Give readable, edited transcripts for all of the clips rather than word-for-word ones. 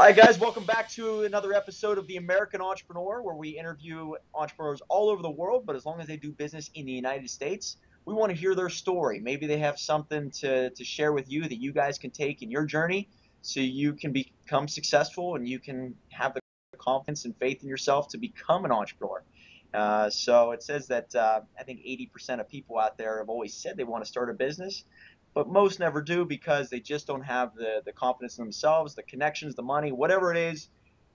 All right, guys, welcome back to another episode of The American Entrepreneur, where we interview entrepreneurs all over the world, but as long as they do business in the United States, we want to hear their story. Maybe they have something to share with you that you guys can take in your journey so you can become successful and you can have the confidence and faith in yourself to become an entrepreneur. So it says that I think 80% of people out there have always said they want to start a business, but most never do because they just don't have the confidence in themselves, the connections, the money, whatever it is.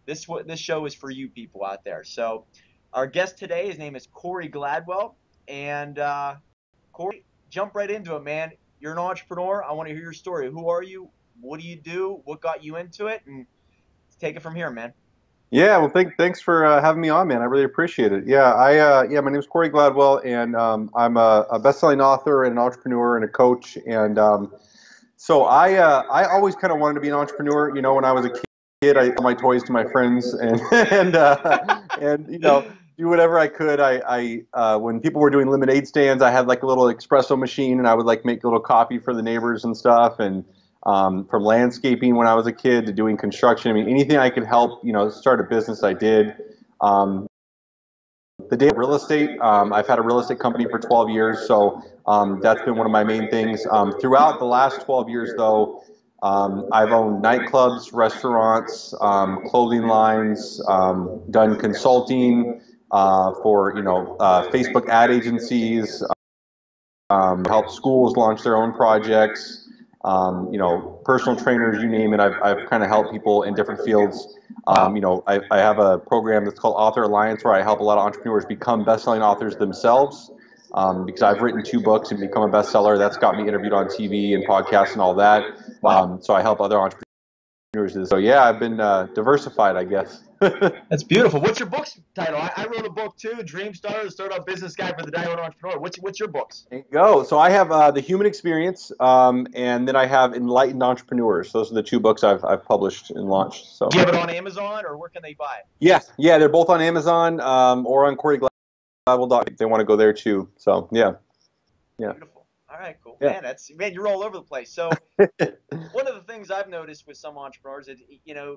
This show is for you people out there. So our guest today, his name is Corey Gladwell. And Corey, jump right into it, man. You're an entrepreneur. I want to hear your story. Who are you? What do you do? What got you into it? And take it from here, man. Yeah, well, thanks for having me on, man. I really appreciate it. Yeah, my name is Corey Gladwell, and I'm a best-selling author and an entrepreneur and a coach. And so I always kind of wanted to be an entrepreneur. You know, when I was a kid, I sold my toys to my friends and and you know, do whatever I could. When people were doing lemonade stands, I had like a little espresso machine, and I would like make a little coffee for the neighbors and stuff. And from landscaping when I was a kid to doing construction. I mean, anything I could help, you know, start a business, I did. The day of real estate, I've had a real estate company for 12 years, so that's been one of my main things. Throughout the last 12 years, though, I've owned nightclubs, restaurants, clothing lines, done consulting for, Facebook ad agencies, helped schools launch their own projects. Personal trainers, you name it. I've kind of helped people in different fields. I have a program that's called Author Alliance where I help a lot of entrepreneurs become best-selling authors themselves. Because I've written 2 books and become a bestseller. That's got me interviewed on TV and podcasts and all that. So I help other entrepreneurs. So yeah, I've been diversified, I guess. That's beautiful. What's your book's title? I wrote a book too, DreamStarters, Startup Business Guide for the Diamond Entrepreneur. What's your books? There you go. So I have The Human Experience, and then I have Enlightened Entrepreneurs. Those are the 2 books I've published and launched. So. Do you have it on Amazon, or where can they buy it? Yeah, they're both on Amazon or on CoreyGladwell.com if they want to go there too. So yeah. Beautiful. All right, cool. Yeah. Man, you're all over the place. So one of the things I've noticed with some entrepreneurs is,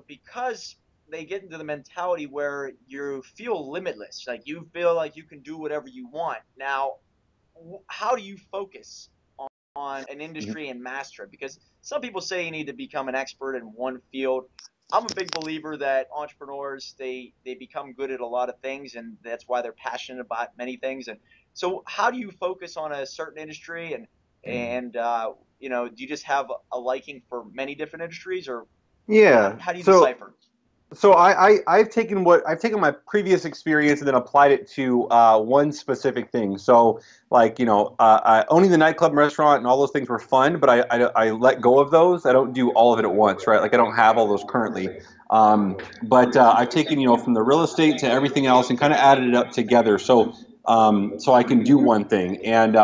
because they get into the mentality where you feel limitless, like you feel like you can do whatever you want. Now, how do you focus on an industry and master it? Because some people say you need to become an expert in one field. I'm a big believer that entrepreneurs, they become good at a lot of things, and that's why they're passionate about many things. And so how do you focus on a certain industry, and do you just have a liking for many different industries, or how do you decipher? So I've taken my previous experience and then applied it to one specific thing. So owning the nightclub and restaurant and all those things were fun, but I let go of those. I don't do all of it at once, right? Like I don't have all those currently. But I've taken from the real estate to everything else and kind of added it up together. So I can do one thing. And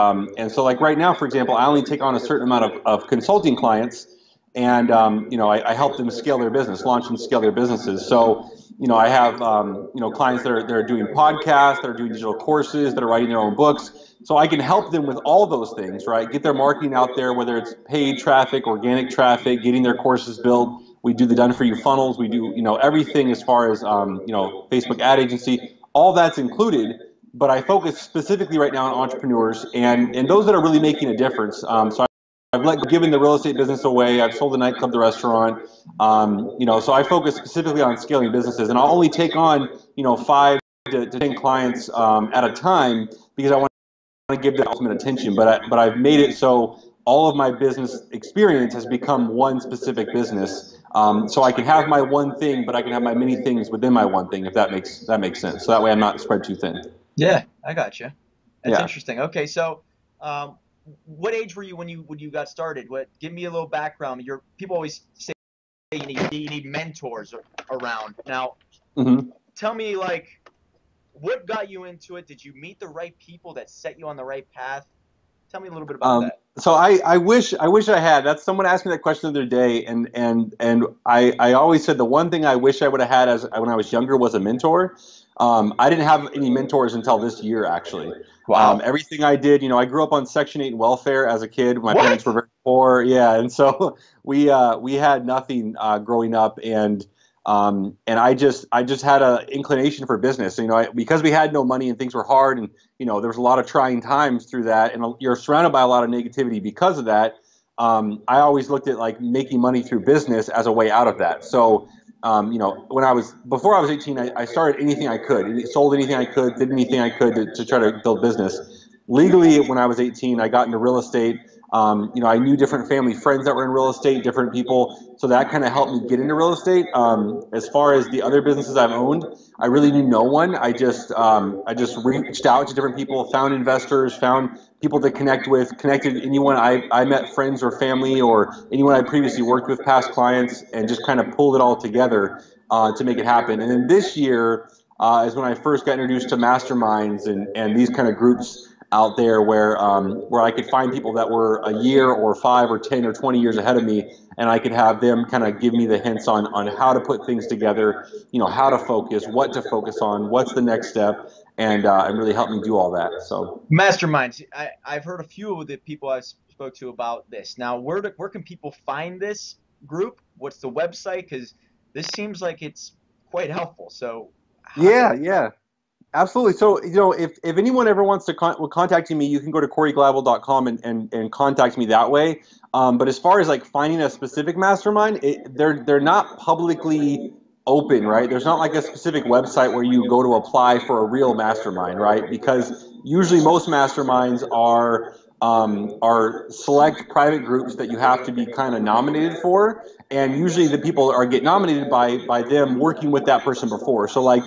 so like right now, for example, I only take on a certain amount of consulting clients. And, I help them scale their business, launch and scale their businesses. So, I have, clients that are doing podcasts, that are doing digital courses, that are writing their own books. So I can help them with all those things, right? Get their marketing out there, whether it's paid traffic, organic traffic, getting their courses built. We do the done-for-you funnels. We do, everything as far as, Facebook ad agency. All that's included. But I focus specifically right now on entrepreneurs and those that are really making a difference. So I've given the real estate business away. I've sold the nightclub, the restaurant. So I focus specifically on scaling businesses, and I'll only take on 5 to 10 clients at a time because I want to give them ultimate attention. But I've made it so all of my business experience has become one specific business. So I can have my one thing, but I can have my many things within my one thing, if that makes sense. So that way I'm not spread too thin. Yeah, I got you. That's interesting. Okay, so. What age were you when you got started? Give me a little background. People always say you need mentors around. Now, Tell me, what got you into it? Did you meet the right people that set you on the right path? Tell me a little bit about that. So I wish I had. That's someone asked me that question the other day, and I always said the one thing I wish I would have had when I was younger was a mentor. I didn't have any mentors until this year, actually. Wow. Everything I did, I grew up on Section 8 welfare as a kid. My parents were very poor, yeah, and so we had nothing growing up, and And I just had an inclination for business. Because we had no money and things were hard, and there was a lot of trying times through that, and you're surrounded by a lot of negativity because of that. I always looked at like making money through business as a way out of that. So, before I was 18, I started anything I could, sold anything I could, did anything I could to try to build business. Legally, when I was 18, I got into real estate. I knew different family friends that were in real estate, different people, so that kind of helped me get into real estate. As far as the other businesses I've owned, I really knew no one. I just reached out to different people, found investors, found people to connect with, connected anyone I met, friends or family, or anyone I previously worked with, past clients, and just kind of pulled it all together to make it happen. And then this year is when I first got introduced to masterminds and these kind of groups out there where I could find people that were a year or 5 or 10 or 20 years ahead of me, and I could have them kind of give me the hints on how to put things together, how to focus, what to focus on, what's the next step, and really help me do all that. So Masterminds. I've heard a few of the people I've spoke to about this. Now, where can people find this group? What's the website? Because this seems like it's quite helpful. So, how, yeah. Absolutely. So, if anyone ever wants to contacting me, you can go to CoreyGladwell.com and contact me that way. But as far as like finding a specific mastermind, they're not publicly open, right? There's not like a specific website where you go to apply for a real mastermind, right? Because usually most masterminds are select private groups that you have to be kind of nominated for, and usually the people get nominated by them working with that person before. So like.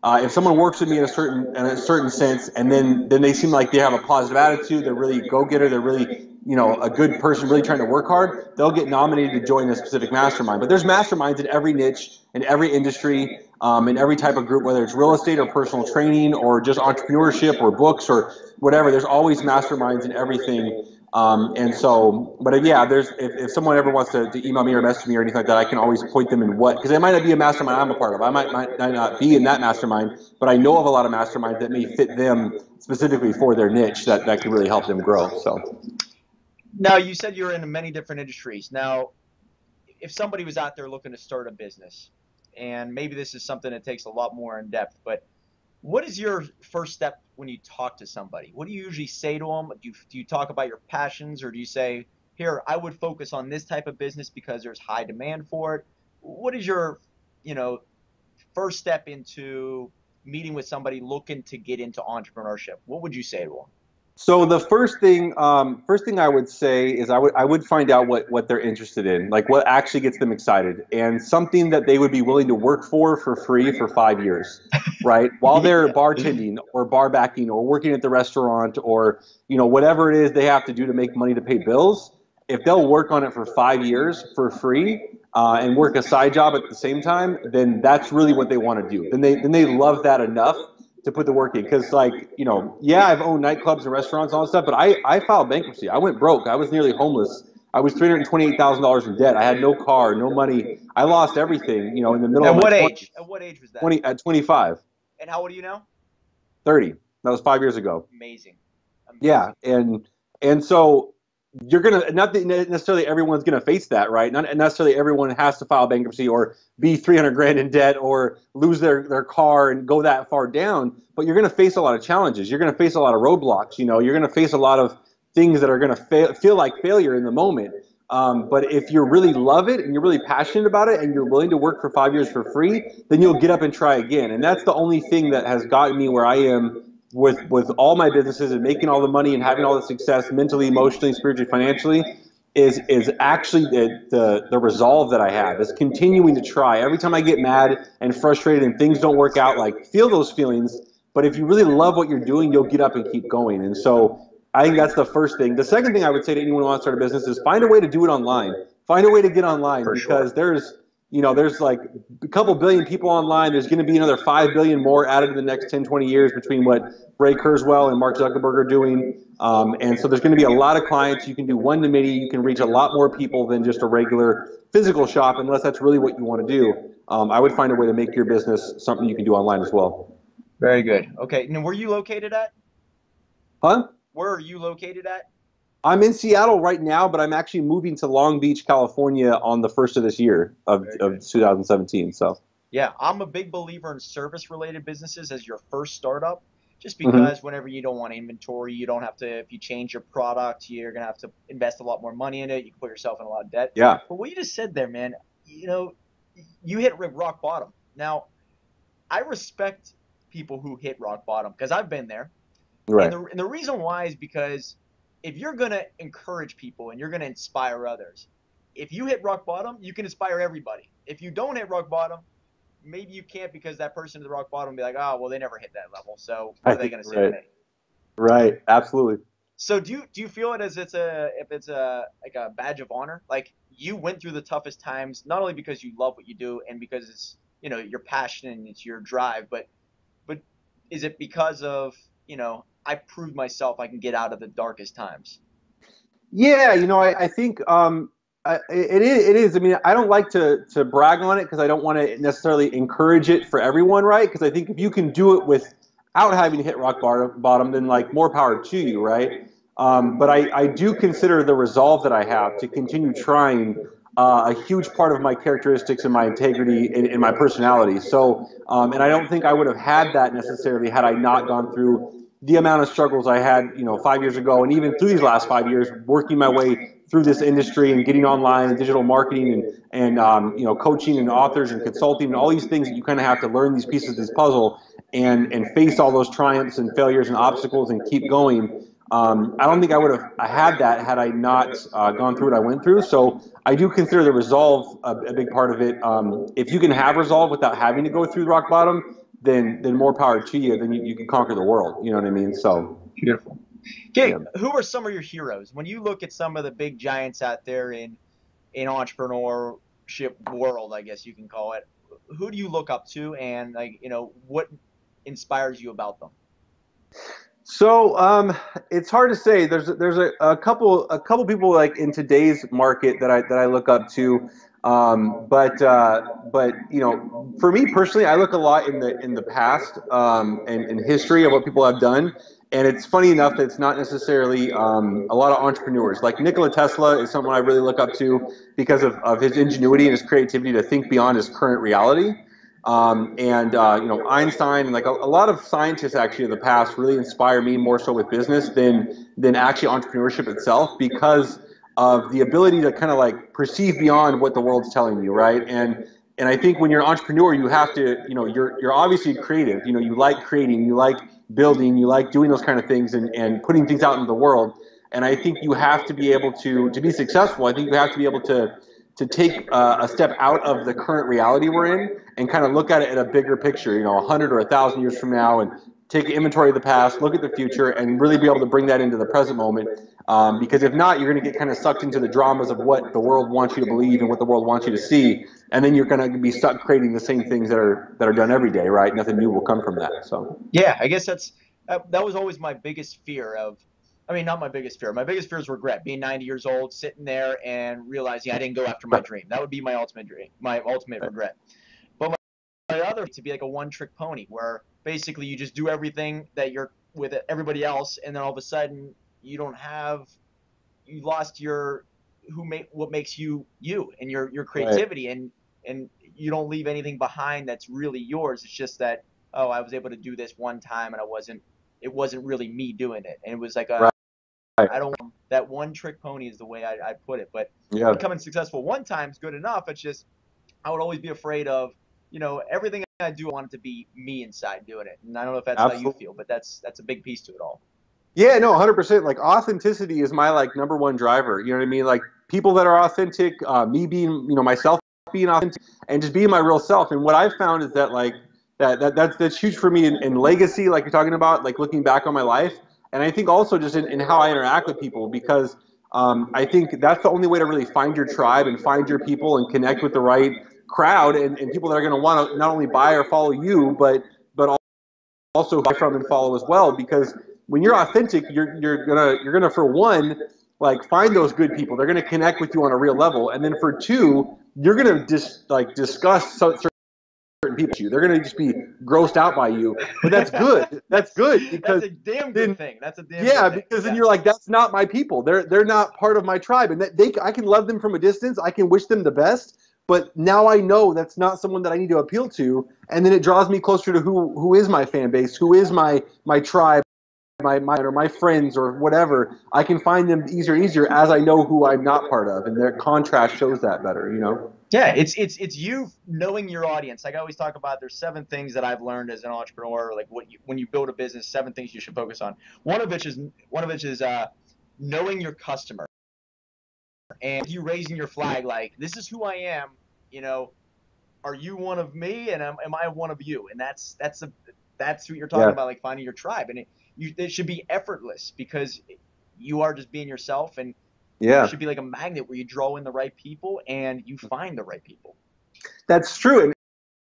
If someone works with me in a certain sense, and then they seem like they have a positive attitude, they're really go-getter, they're really a good person, really trying to work hard, they'll get nominated to join a specific mastermind. But there's masterminds in every niche, in every industry, in every type of group, whether it's real estate or personal training or just entrepreneurship or books or whatever. There's always masterminds in everything. But yeah, if someone ever wants to email me or message me or anything like that, I can always point them in because it might not be a mastermind I'm a part of. I might not be in that mastermind, but I know of a lot of masterminds that may fit them specifically for their niche that could really help them grow. So now you said you're in many different industries. Now, if somebody was out there looking to start a business, and maybe this is something that takes a lot more in depth, but what is your first step when you talk to somebody? What do you usually say to them? Do you talk about your passions, or do you say, here, I would focus on this type of business because there's high demand for it? What is your, first step into meeting with somebody looking to get into entrepreneurship? What would you say to them? So the first thing I would say is I would find out what they're interested in, like what actually gets them excited, and something that they would be willing to work for free for 5 years, right? While they're Yeah. bartending or bar backing or working at the restaurant or whatever it is they have to do to make money to pay bills. If they'll work on it for 5 years for free and work a side job at the same time, then that's really what they want to do. Then they love that enough to put the work in. Because yeah, I've owned nightclubs and restaurants and all that stuff, but I filed bankruptcy. I went broke. I was nearly homeless. I was $328,000 in debt. I had no car, no money. I lost everything, in the middle At of my what 20s. age? At what age was that? 20 at 25, And how old are you now? 30. That was 5 years ago. Amazing. Yeah, Amazing. and so you're gonna not that necessarily everyone's gonna face that, right? Not necessarily everyone has to file bankruptcy or be 300 grand in debt or lose their car and go that far down. But you're gonna face a lot of challenges. You're gonna face a lot of roadblocks. You're gonna face a lot of things that are gonna feel like failure in the moment. But if you really love it and you're really passionate about it and you're willing to work for 5 years for free, then you'll get up and try again. And that's the only thing that has gotten me where I am with all my businesses and making all the money and having all the success mentally, emotionally, spiritually, financially, is actually the resolve that I have is continuing to try. Every time I get mad and frustrated and things don't work out, like feel those feelings. But if you really love what you're doing, you'll get up and keep going. And so I think that's the first thing. The second thing I would say to anyone who wants to start a business is find a way to do it online. Find a way to get online For because sure. there's like a couple billion people online. There's going to be another 5 billion more added in the next 10, 20 years between what Ray Kurzweil and Mark Zuckerberg are doing. And so there's going to be a lot of clients. You can do one-to-many. You can reach a lot more people than just a regular physical shop, unless that's really what you want to do. I would find a way to make your business something you can do online as well. Very good. Okay. Now, where are you located at? Huh? Where are you located at? I'm in Seattle right now, but I'm actually moving to Long Beach, California on the first of this year of 2017. So Yeah, I'm a big believer in service-related businesses as your first startup, just hmm because whenever you don't want inventory, you don't have to, if you change your product, you're gonna have to invest a lot more money in it. You can put yourself in a lot of debt. yeah, But what you just said there, man, you know, you hit rock bottom. Now, I respect people who hit rock bottom because I've been there. And right. the reason why is because if you're gonna encourage people and you're gonna inspire others, if you hit rock bottom, you can inspire everybody. If you don't hit rock bottom, maybe you can't because that person at the rock bottom will be like, oh, well, they never hit that level. So what are they Right, going to say to right, me? right. Absolutely. So do you feel it as it's a like a badge of honor? Like you went through the toughest times, not only because you love what you do and because it's your passion and it's your drive, but is it because of I proved myself I can get out of the darkest times? Yeah, I think it is. I mean, I don't like to brag on it because I don't want to necessarily encourage it for everyone, right? Because I think if you can do it without having to hit rock bottom, then like more power to you, right? But I do consider the resolve that I have to continue trying a huge part of my characteristics and my integrity and my personality. So, and I don't think I would have had that necessarily had I not gone through the amount of struggles I had, 5 years ago, and even through these last 5 years, working my way through this industry and getting online and digital marketing and coaching and authors and consulting and all these things that you kind of have to learn these pieces of this puzzle and face all those triumphs and failures and obstacles and keep going. I don't think I would have had that had I not gone through what I went through. So I do consider the resolve a big part of it. If you can have resolve without having to go through rock bottom, then more power to you. Then you can conquer the world. You know what I mean? So Beautiful. Okay, yeah. who are some of your heroes? When you look at some of the big giants out there in entrepreneurship world, I guess you can call it, who do you look up to, and what inspires you about them? So it's hard to say. There's a couple people like in today's market that I look up to, but for me personally, I look a lot in the past and in history of what people have done, and it's funny enough that it's not necessarily a lot of entrepreneurs. Like Nikola Tesla is someone I really look up to because of his ingenuity and his creativity to think beyond his current reality. And Einstein and like a lot of scientists actually in the past really inspire me more so with business than actually entrepreneurship itself because of the ability to kind of like perceive beyond what the world's telling you, right? And I think when you're an entrepreneur, you have to, you're obviously creative. You like creating, you like building, you like doing those kind of things and putting things out into the world. And I think you have to be able to be successful. I think you have to be able to take a step out of the current reality we're in and kind of look at it in a bigger picture, 100 or 1,000 years from now, and take inventory of the past, look at the future, and really be able to bring that into the present moment. Because if not, you're going to get kind of sucked into the dramas of what the world wants you to believe and what the world wants you to see, and then you're going to be stuck creating the same things that are done every day, right? Nothing new will come from that. So Yeah, I guess that was always my biggest fear of. I mean, not my biggest fear. My biggest fear is regret. Being 90 years old, sitting there and realizing I didn't go after my dream. That would be my ultimate dream, my ultimate regret. But my other to be like a one-trick pony, where basically you just do everything that you're with everybody else, and then all of a sudden you lost your what makes you you and your right, creativity, and you don't leave anything behind that's really yours. It's just that, oh, I was able to do this one time and it wasn't really me doing it, and it was like a right, I don't that one trick pony is the way I put it. But yeah. becoming successful one time is good enough. It's just I would always be afraid of, everything I do, I want it to be me inside doing it. And I don't know if that's how you Absolutely. feel, but that's a big piece to it all. Yeah, no, 100%. Like authenticity is my like number one driver. You know what I mean? Like people that are authentic, me being, myself being authentic and just being my real self. And what I've found is that like that's huge for me in legacy, like you're talking about, like looking back on my life. And I think also just in how I interact with people because I think that's the only way to really find your tribe and find your people and connect with the right crowd and people that are going to want to not only buy or follow you, but also buy from and follow as well because when you're authentic you're gonna for one like find those good people, they're gonna connect with you on a real level, and then for two you're gonna discuss certain certain people. They're going to just be grossed out by you. But that's good. That's good because that's a damn good thing. That's a damn yeah, good thing. because then you're like, that's not my people. They're not part of my tribe, and I can love them from a distance. I can wish them the best, but now I know that's not someone that I need to appeal to, and then it draws me closer to who is my fan base, who is my tribe, my friends or whatever. I can find them easier and easier as I know who I'm not part of, and their contrast shows that better, you know. Yeah, it's you knowing your audience. Like I always talk about, there's 7 things that I've learned as an entrepreneur. Like when you build a business, 7 things you should focus on. One of which is knowing your customer, and you raising your flag. Like, this is who I am. You know, are you one of me, and am I one of you? And that's what you're talking Yeah. about, like finding your tribe. And it should be effortless because you are just being yourself, and Yeah. it should be like a magnet where you draw in the right people and you find the right people. That's true.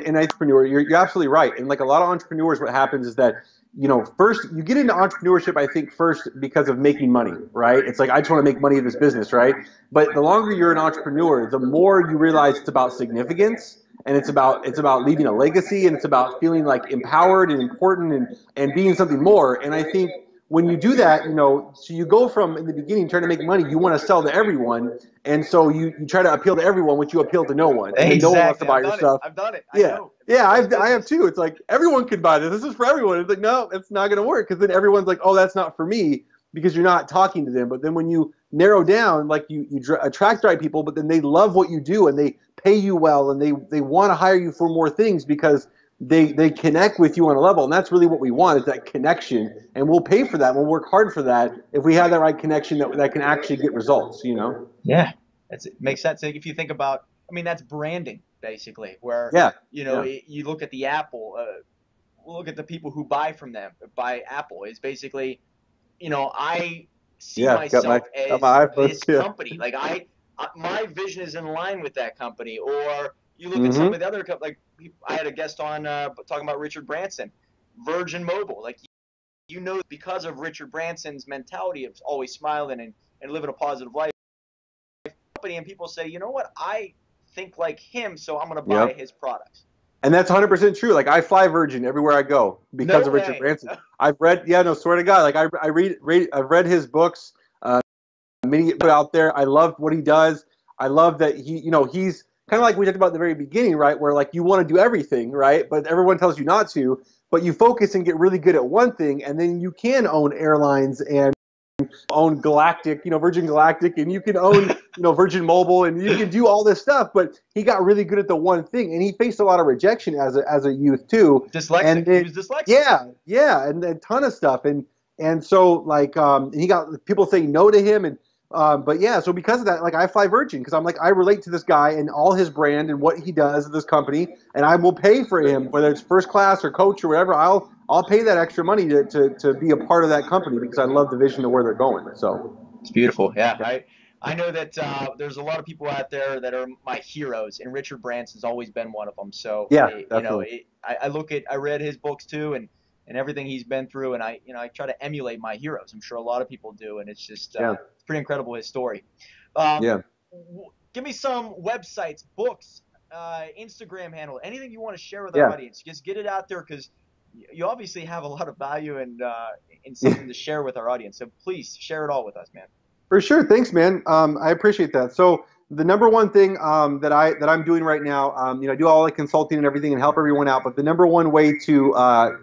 And entrepreneur, you're absolutely right. And like a lot of entrepreneurs, what happens is that, you know, first you get into entrepreneurship, I think first because of making money, right? It's like, I just want to make money in this business, right? But the longer you're an entrepreneur, the more you realize it's about significance, and it's about leaving a legacy, and it's about feeling like empowered and important and being something more. And I think when you do that, you know, so you go from in the beginning trying to make money, you want to sell to everyone, and so you try to appeal to everyone, which you appeal to no one, and then no one wants to buy your stuff. I've done it. Yeah, I know. yeah, I have too. It's like, everyone can buy this. This is for everyone. It's like, no, it's not going to work, because then everyone's like, oh, that's not for me, because you're not talking to them. But then when you narrow down, like you attract the right people, but then they love what you do and they pay you well, and they want to hire you for more things because they connect with you on a level. And that's really what we want, is that connection. And we'll pay for that. We'll work hard for that if we have that right connection that can actually get results, you know? Yeah, it makes sense. If you think about, I mean, that's branding basically, where, Yeah. you know, Yeah. you look at the Apple, look at the people who buy from them, buy Apple. It's basically, you know, I see myself as this company. Like my vision is in line with that company. Or you look at some of the other companies. Like I had a guest on talking about Richard Branson, Virgin Mobile. Like, you know, because of Richard Branson's mentality of always smiling and living a positive life, and people say, you know what, I think like him, so I'm going to buy his products. And that's 100% true. Like, I fly Virgin everywhere I go because of Richard Branson. I've read, swear to God, like I've read his books, many put out there. I love what he does. I love that he's kind of like we talked about at the very beginning, right? Where like you want to do everything, right? But everyone tells you not to. But you focus and get really good at one thing, and then you can own airlines and own Galactic, Virgin Galactic, and you can own, Virgin Mobile, and you can do all this stuff. But he got really good at the one thing, and he faced a lot of rejection as a youth too. Dyslexic. And he was dyslexic. Yeah, and a ton of stuff, and so like he got people saying no to him, and but yeah, so because of that, like I fly Virgin because I'm like, I relate to this guy and all his brand and what he does at this company, and I will pay for him, whether it's first class or coach or whatever. I'll pay that extra money to be a part of that company because I love the vision of where they're going. So it's beautiful. Yeah. I know that there's a lot of people out there that are my heroes, and Richard Branson's always been one of them. So yeah, I read his books too, and everything he's been through, and I try to emulate my heroes. I'm sure a lot of people do, and it's just it's pretty incredible, his story. Give me some websites, books, Instagram handle, anything you want to share with our audience. Just get it out there, because you obviously have a lot of value and something to share with our audience. So please share it all with us, man. For sure. Thanks, man. I appreciate that. So the number one thing that I'm doing right now, I do all the consulting and everything and help everyone out. But the number one way that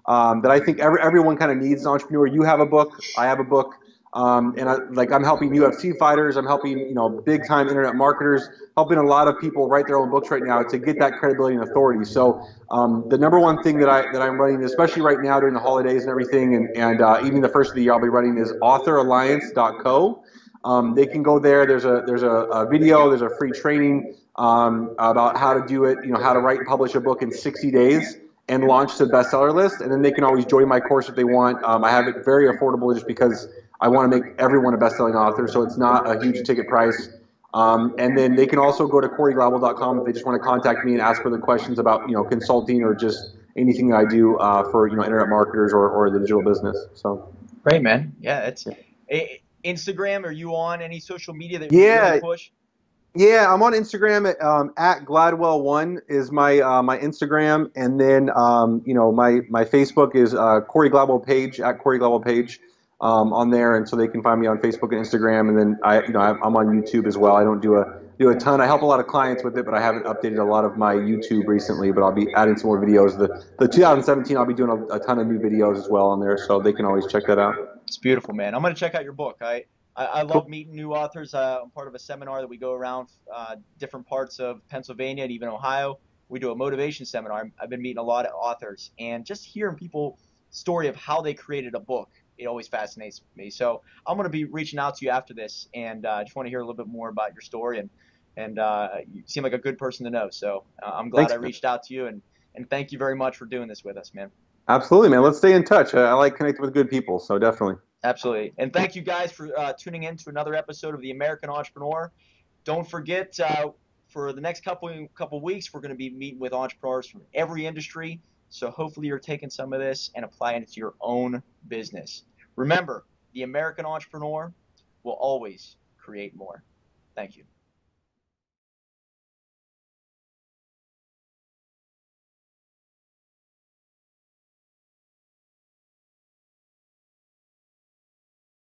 I think everyone kind of needs an entrepreneur. You have a book. I have a book. And I'm helping UFC fighters. I'm helping big time internet marketers, helping a lot of people write their own books right now to get that credibility and authority. So the number one thing that I'm running, especially right now during the holidays and everything, and even the first of the year I'll be running, is authoralliance.co. They can go there. There's a video. There's a free training about how to do it. How to write and publish a book in 60 days. And launch to the bestseller list, and then they can always join my course if they want. I have it very affordable just because I want to make everyone a best-selling author, so it's not a huge ticket price. And then they can also go to CoreyGladwell.com if they just want to contact me and ask further questions about consulting or just anything that I do for internet marketers or the digital business. So great, man. Yeah, it's Instagram. Are you on any social media that you really push? Yeah, I'm on Instagram at Gladwell1 is my Instagram, and then my Facebook is Corey Gladwell page at Corey Gladwell page on there, and so they can find me on Facebook and Instagram, and then I'm on YouTube as well. I don't do a ton. I help a lot of clients with it, but I haven't updated a lot of my YouTube recently. But I'll be adding some more videos. The 2017 I'll be doing a ton of new videos as well on there, so they can always check that out. It's beautiful, man. I'm gonna check out your book. I love Cool. meeting new authors. I'm part of a seminar that we go around different parts of Pennsylvania and even Ohio. We do a motivation seminar. I've been meeting a lot of authors, and just hearing people story of how they created a book, it always fascinates me. So I'm gonna be reaching out to you after this, and I just want to hear a little bit more about your story. And you seem like a good person to know. So I'm glad I Thanks. reached out to you, and thank you very much for doing this with us, man. Absolutely, man. Let's stay in touch. I like connecting with good people, so definitely. Absolutely. And thank you guys for tuning in to another episode of The American Entrepreneur. Don't forget, for the next couple weeks, we're going to be meeting with entrepreneurs from every industry. So hopefully you're taking some of this and applying it to your own business. Remember, the American entrepreneur will always create more. Thank you.